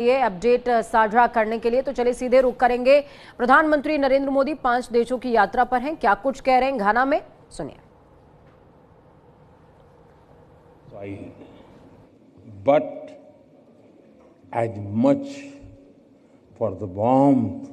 ये अपडेट साझा करने के लिए तो चले सीधे रुख करेंगे। प्रधानमंत्री नरेंद्र मोदी 5 देशों की यात्रा पर हैं। क्या कुछ कह रहे हैं घाना में, सुनिए। But as much for the warmth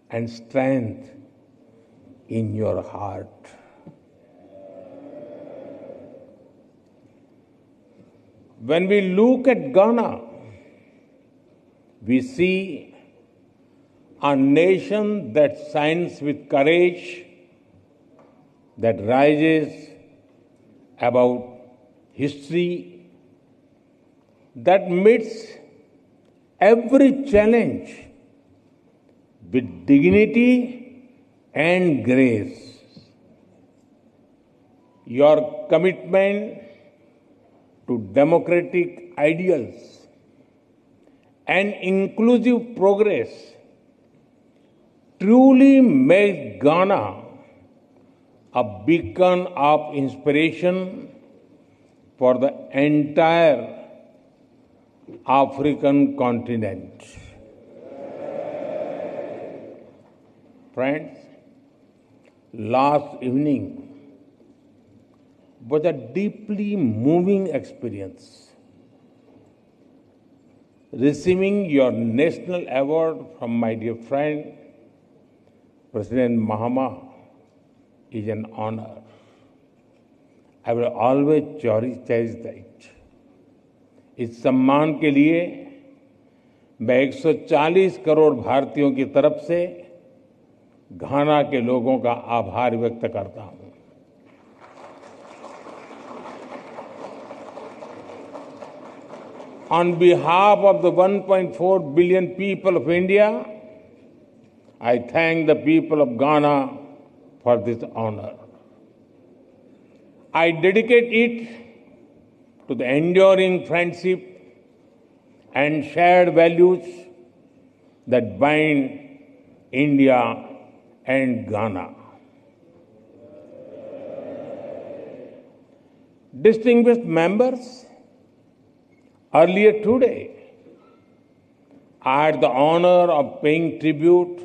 and strength in your heart. When we look at Ghana, we see a nation that shines with courage, that rises above history, that meets every challenge with dignity and grace. Your commitment to democratic ideals and inclusive progress truly makes Ghana a beacon of inspiration for the entire African continent. Friends, last evening was a deeply moving experience. Receiving your national award from my dear friend, President Mahama, is an honor. I will always cherish that. इस सम्मान के लिए मैं 140 करोड़ भारतीयों की तरफ से घाना के लोगों का आभार व्यक्त करता हूं। On behalf of the 1.4 billion people of India, I thank the people of Ghana for this honor. I dedicate it to the enduring friendship and shared values that bind India and Ghana. Distinguished members, earlier today, I had the honor of paying tribute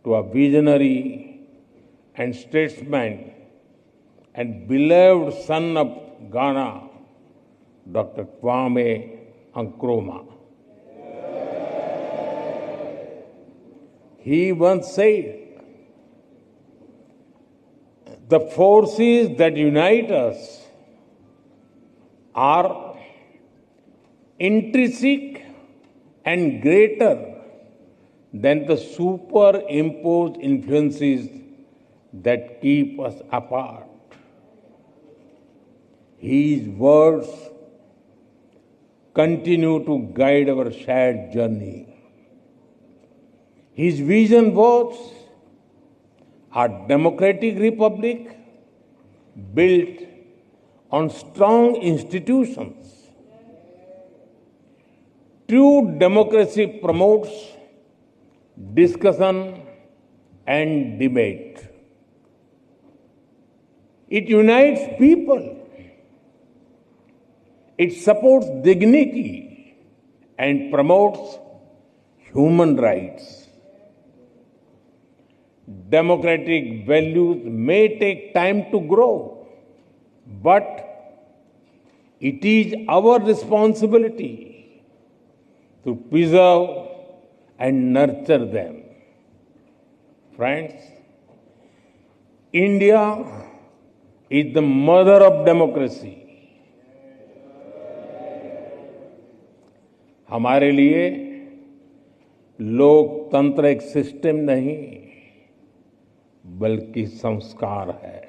to a visionary and statesman and beloved son of Ghana, Dr. Kwame Nkrumah. He once said, "The forces that unite us are intrinsic and greater than the superimposed influences that keep us apart." His words continue to guide our shared journey. His vision was a democratic republic built on strong institutions. True democracy promotes discussion and debate. It unites people. It supports dignity and promotes human rights. Democratic values may take time to grow, but it is our responsibility to preserve and nurture them. Friends, India is the mother of democracy. हमारे लिए लोकतंत्र एक system नहीं बल्कि संस्कार है।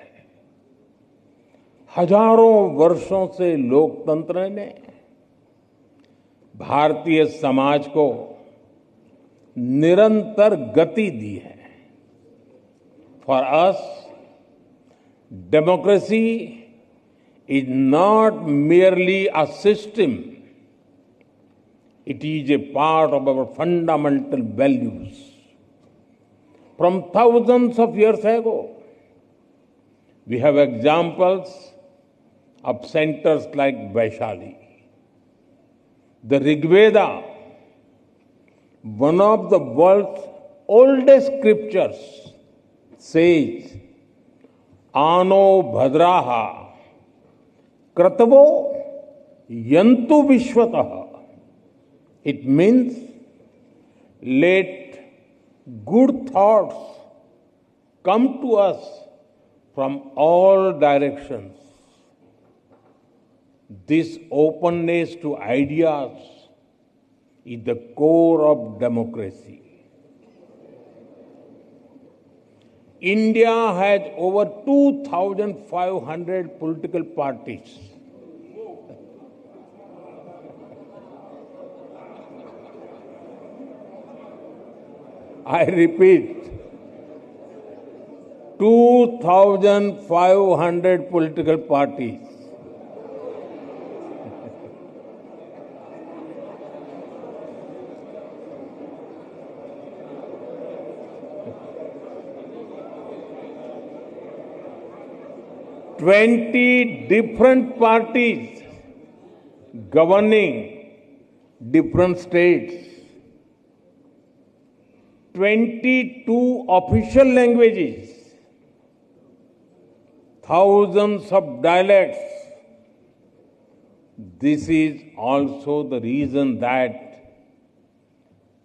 हजारों वर्षों से लोकतंत्र ने भारतीय समाज को निरंतर गति दी है। For us, democracy is not merely a system. It is a part of our fundamental values. From thousands of years ago, we have examples of centers like Vaishali. The Rig Veda, one of the world's oldest scriptures, says, Ano Bhadraha Kratavo Yantu Vishwataha. It means, let good thoughts come to us from all directions. This openness to ideas is the core of democracy. India has over 2,500 political parties. I repeat, 2,500 political parties. Twenty different parties governing different states. 22 official languages, thousands of dialects. This is also the reason that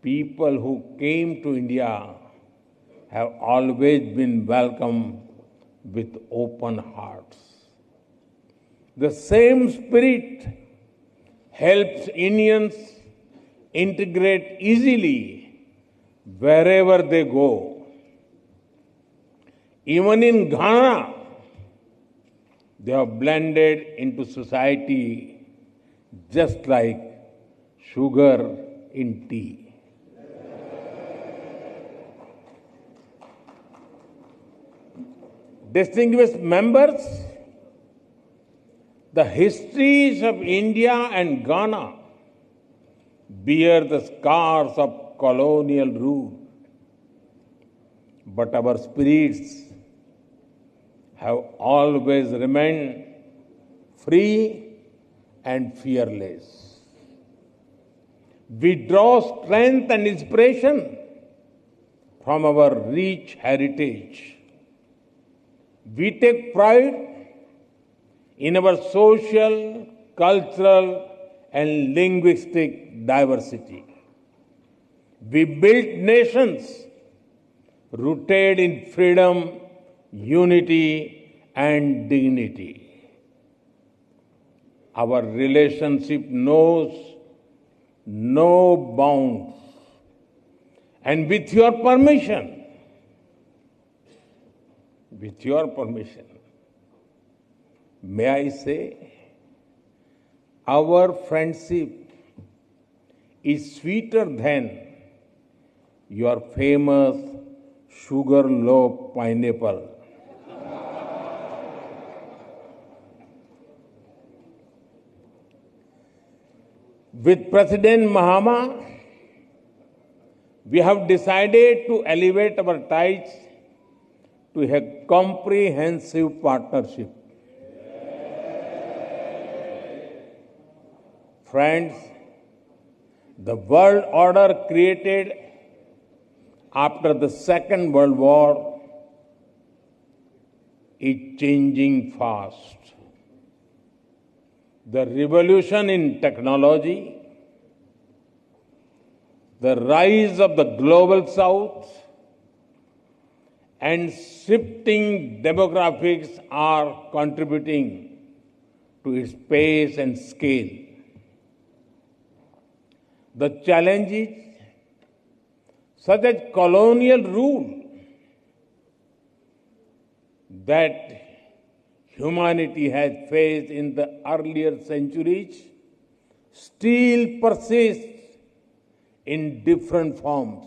people who came to India have always been welcomed with open hearts. The same spirit helps Indians integrate easily wherever they go. Even in Ghana, they have blended into society just like sugar in tea. Distinguished members, the histories of India and Ghana bear the scars of colonial rule, but our spirits have always remained free and fearless. We draw strength and inspiration from our rich heritage. We take pride in our social, cultural, and linguistic diversity. We built nations rooted in freedom, unity, and dignity. Our relationship knows no bounds. And with your permission, may I say, our friendship is sweeter than your famous sugar-loaf pineapple. With President Mahama, we have decided to elevate our ties to a comprehensive partnership. Friends, the world order created after the Second World War is changing fast. The revolution in technology, the rise of the global south, and shifting demographics are contributing to its pace and scale. The challenges such as colonial rule that humanity has faced in the earlier centuries still persist in different forms.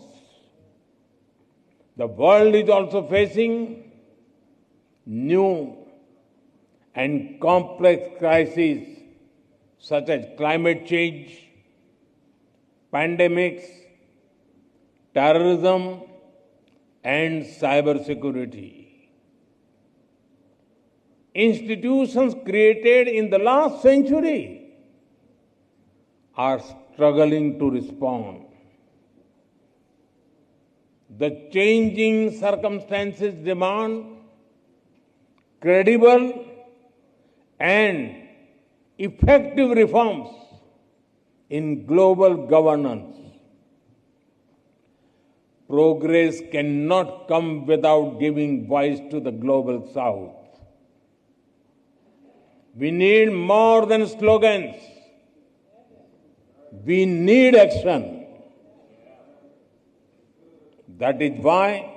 The world is also facing new and complex crises such as climate change, pandemics, terrorism, and cybersecurity. Institutions created in the last century are struggling to respond. The changing circumstances demand credible and effective reforms in global governance. Progress cannot come without giving voice to the global south. We need more than slogans. We need action. That is why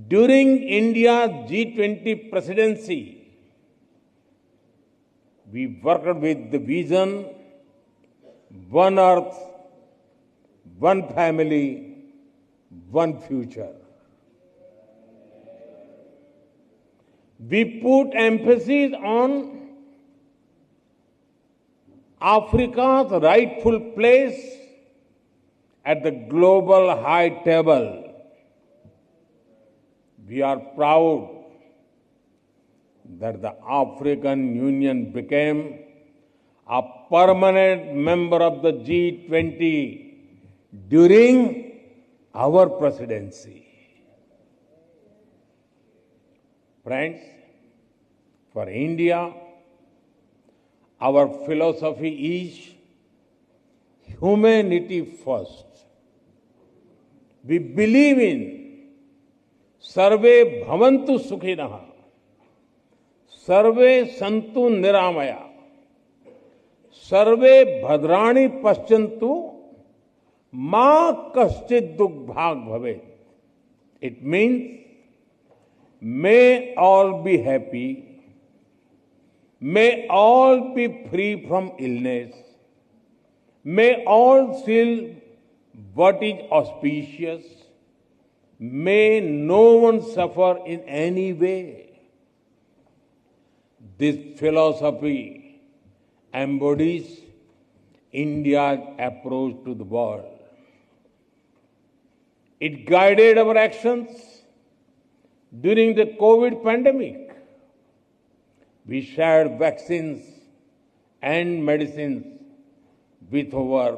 during India's G20 presidency, we worked with the vision One Earth, One Family, One Future. We put emphasis on Africa's rightful place at the global high table. We are proud that the African Union became a permanent member of the G20 during our presidency. Friends, for India, our philosophy is humanity first. We believe in Sarve Bhavantu Sukhinah, Sarve Santu Niramaya, Sarve Bhadrani Paschantu, Ma Kaschid Dukh Bhag Bhavet. It means, may all be happy, may all be free from illness, may all feel what is auspicious, may no one suffer in any way. This philosophy embodies India's approach to the world. It guided our actions during the COVID pandemic. We shared vaccines and medicines with over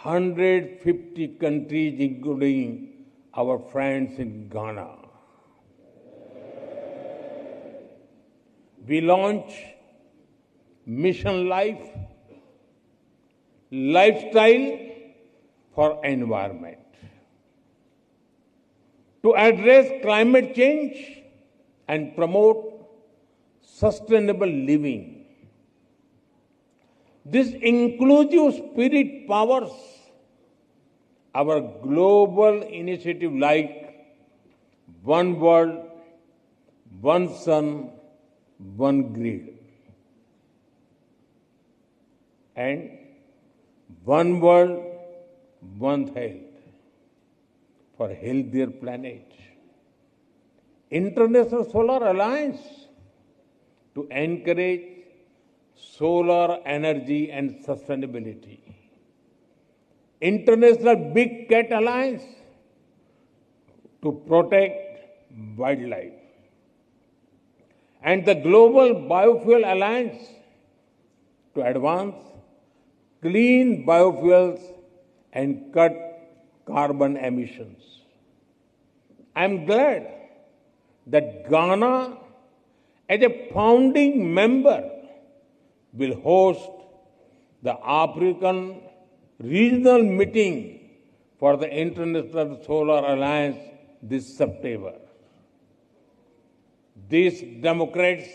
150 countries, including our friends in Ghana. We launched Mission Life, Lifestyle for Environment, to address climate change and promote sustainable living. This inclusive spirit powers our global initiative like One World, One Sun, One Grid, and One World, One Health for a healthier planet. International Solar Alliance to encourage solar energy and sustainability. International Big Cat Alliance to protect wildlife. And the Global Biofuel Alliance to advance clean biofuels and cut carbon emissions. I am glad that Ghana, as a founding member, will host the African Regional Meeting for the International Solar Alliance this September. This demonstrates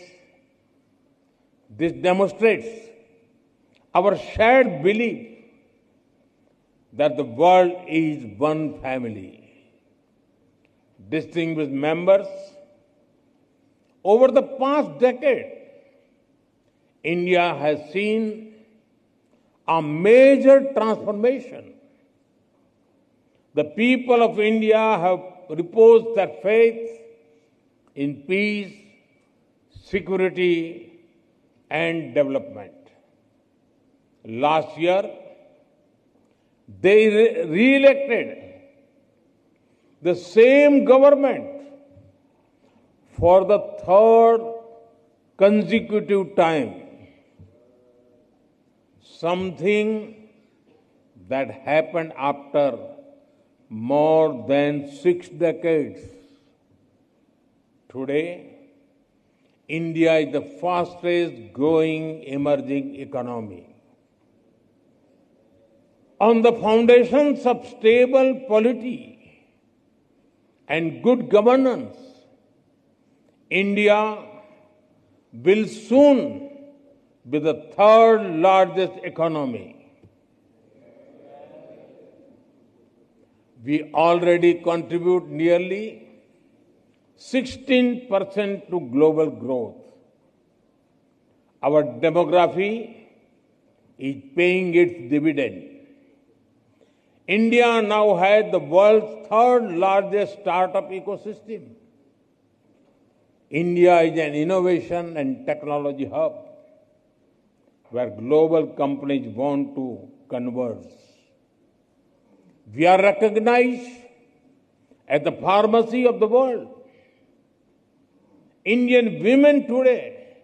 our shared belief that the world is one family. Distinguished members, over the past decade, India has seen a major transformation. The people of India have reposed their faith in peace, security, and development. Last year, they re-elected the same government for the third consecutive time. something that happened after more than 6 decades. Today, India is the fastest growing emerging economy. On the foundations of stable polity and good governance, India will soon be the third largest economy. We already contribute nearly 16% to global growth. Our demography is paying its dividend. India now has the world's third largest startup ecosystem. India is an innovation and technology hub where global companies want to converge. We are recognized as the pharmacy of the world. Indian women today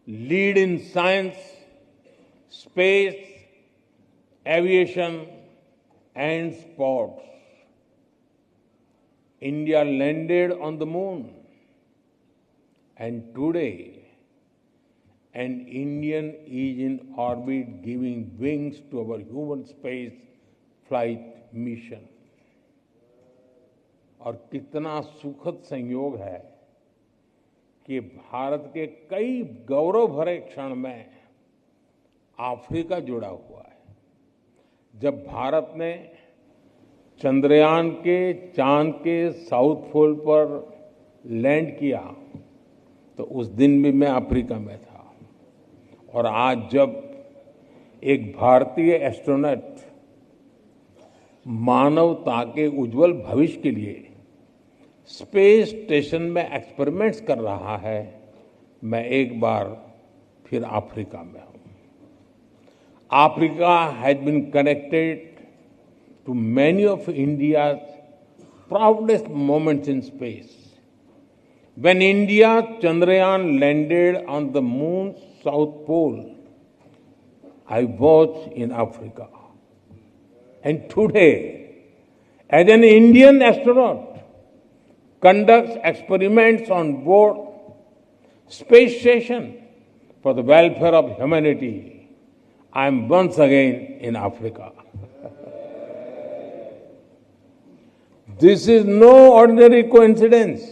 lead in science, space, aviation, and sports. India landed on the moon, and today an Indian is in orbit giving wings to our human space flight mission. और कितना सुखद संयोग है कि भारत के कई गौरव भरे क्षण में अफ्रीका जुड़ा हुआ है। जब भारत ने चंद्रयान के चांद के साउथ पोल पर लैंड किया तो उस दिन भी मैं अफ्रीका में था, और आज जब एक भारतीय एस्ट्रोनॉट मानवता के उज्जवल भविष्य के लिए स्पेस स्टेशन में एक्सपेरिमेंट्स कर रहा है, मैं एक बार फिर अफ्रीका में हूं। Africa has been connected to many of India's proudest moments in space. When India's Chandrayaan landed on the moon's south pole, I was in Africa. And today, as an Indian astronaut conducts experiments on board space station for the welfare of humanity, I am once again in Africa. This is no ordinary coincidence.